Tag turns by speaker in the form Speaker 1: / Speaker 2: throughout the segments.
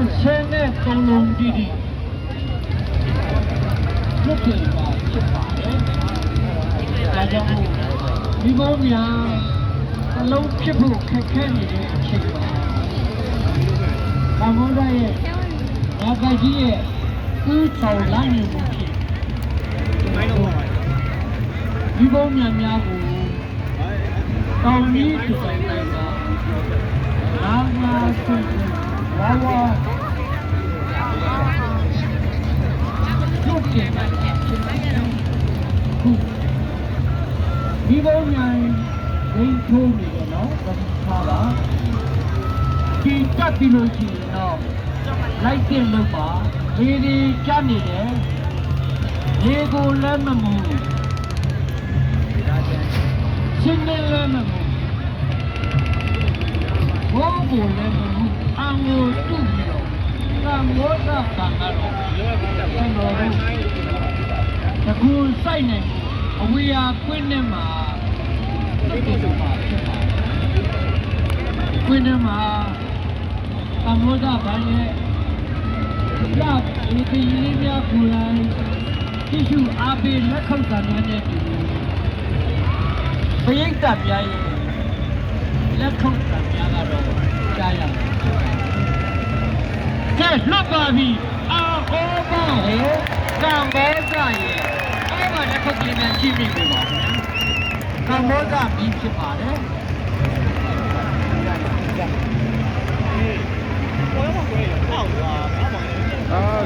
Speaker 1: 23လုံးတိတိလွတ်တင်ပါဖြစ်ပါတယ်ဒါကြောင့်ဒီဘုံများအလုံးဖြစ်ဖို့ခက်ခဲနေတဲ့အချိန်ပါကမ္ဘောဒီရဲ့ဘာသာကြီးရဲ့ဥဆောင်လာနေမှုဖြစ်ဒီဘုံများကိုတောင်းကြီးတူတိုင်တိုင်ပါအာမဆုဝါဝါရုပ်ကျေပါဖြစ်တယ်ခုဒီဘုံများဒိတ်ထိုးနေတယ်နော်သတိထားပါဒီတက်ပြီးလို့ရှိရင်တော့လိုက်တင်လို့ပါဒီကြနေတယ်ဒီကိုလည်းမမူရှင်းနေလည်းမမူဘောကိုလည်းမမူအငိုတူပြီးတော့ကမောတာကံကတော့ကျွန်တော်တို့တကူစိုက်နေအဝေးရကွင်းနဲ့မှာဒီလိုပါဖြစ်ပါကွင်းထဲမှာကမောတာဘာနဲ့ရဒီပြည်လေးများပူလိုက်တိကျအားပေးလက်ခုပ်တာနဲ့တူဘိတ်တပ်ပြရဲ့လက်ခုပ်တာများကတော့ကြားရမယ်ကဲလွတ်ပါပြီအာဟောပါလေကံဘောဇရဲ့အဲ့မှာလက်ခုပ်လေးများရှိပြီပါဗျာကံဘောဇပြီးဖြစ်ပါတယ်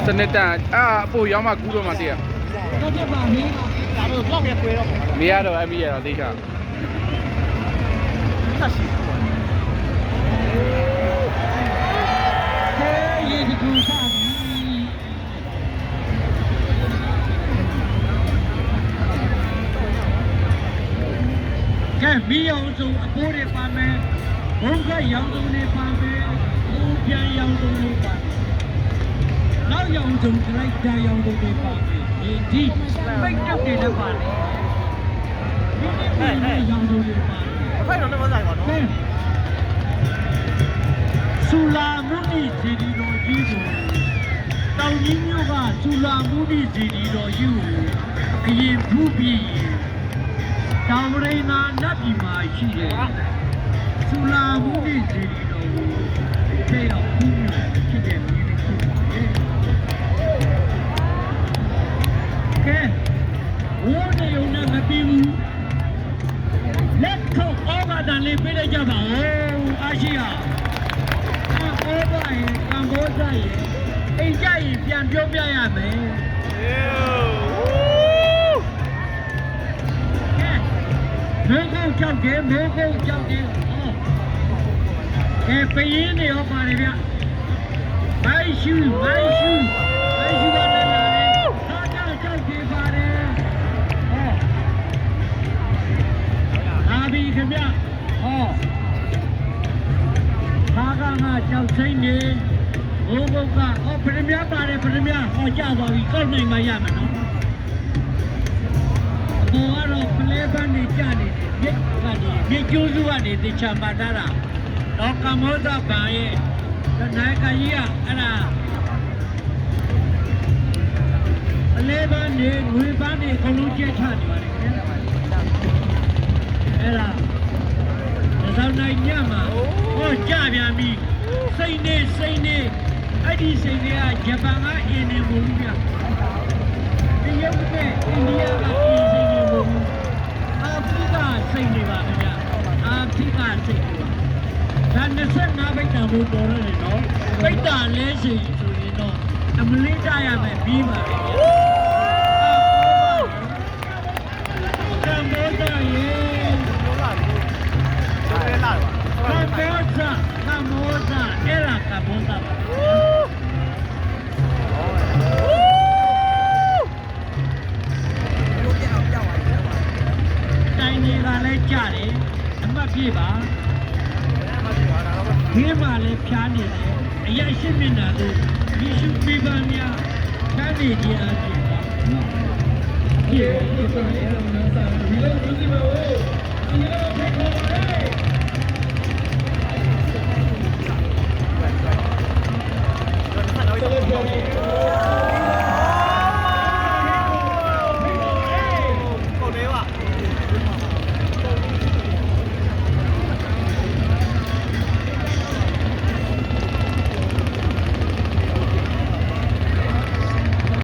Speaker 2: စနစ်တန်အပိုရောင်းမှကူးတော့မှတည်းရ
Speaker 1: တော့ပြပါမင်းဒါတော့တော့ပြခွေတော့
Speaker 2: မရတော့အမီရတော့သိချာ
Speaker 1: ဆက်ရှိရေဒီကူစားကဲမီးအောင်စုံအပိုးတွေပါမယ်ဘုံကရောင်စုံတွေပါမယ်ဘူးပြန်ရောင်စုံတွေပါနောက်ရောင်စုံခလိုက်တာရောင်စုံတွေပါမယ်ဒီပိတ်တုတ်တွေလည်းပါလေဒီရောင်စုံတွေပါ
Speaker 3: အဖိုက်တော့လည်းမဆိုင်ပါနော်
Speaker 1: ဆူလာမုနိစီဒီတော်ကြီးကိုတောင်ကြီးမြို့ကဆူလာမုနိစီဒီတော်ကြီးကိုအရင်ဖူးပြီးတောင်ရိနာနတ်ပြည်မှာရှိတယ်ဆူလာမုနိစီဒီတော်ကိုကျေအောင်ဖူးပြီးဖြစ်တဲ့ပြည်လေးဖြစ်ပါတယ်ကဲဝိုးနေုံနဲ့မပြီးဘူးလက်ခုပ်ဩဘာတန်လေးပေးလိုက်ကြပါဦးအာရှိယာဩဘာရဲ့ကမ္ဘောဇရဲ့အိမ်ကြရင်ပြန်ပြောပြရမယ်မေကုတ်ကြောက်တယ်မေကုတ်ကြောက်တယ်ကဲပရင်နေရောပါတယ်ဗျဘိုင်းရှူပါလာတယ်ဟာကြောက်တယ်ပါတယ်ဟာဘီခင်ဗျဟောဟာကငါကြောက်စိမ့်နေဘိုးဘုတ်ကပရမများပါတယ်ပရမများဟောကြသွားပြီကောက်နိုင်မှရမယ်နော်ဟိုကတော့ပလဲပန်းနေကြနေတယ်မြေကျိုးစုကနေတေချာပါတာတော့ကမောဒဘာရဲ့နိုင်ကကြီးကအဲ့ဒါပလဲပန်းနေငွေပန်းနေအကုန်လုံးကျဲချနေပါတယ်ခင်ဗျာအဲ့ဒါသောင်းနိုင်ညမှာဟောကြပြန်ပြီစိတ်နေအဲ့ဒီစိတ်တွေကဂျပန်ကအင်းနေဘူးဗျာတရုတ်နဲ့အိန္ဒိယကအင်းစိတ်နေဘူးအာဖရိကစိတ်နေပါဗျာအာဖရိကစိတ်နေပါဒါ25ဘိတ်တန်ဘူးပေါ်ရတယ်နော်ဘိတ်တန်လဲစီဆိုရင်တော့အမလေးကြရမယ်ပြီးပါလေဗျာကမ္ဘောဇရေကမ္ဘောဇအဲ့ဒါကမ္ဘောဇပါတိုင်းတွေကလည်းကြတယ်အမှတ်ပြပါဒီမှာလည်းဖြားနေတယ်အရာရှိမျက်နှာတို့ယေရှုပြပါများဖြားနေကြအပြင်ပါဒီလိုဆိုရင်တော့ဒီလိုဒီမှာဒီလိုဖြစ်နေတယ်က က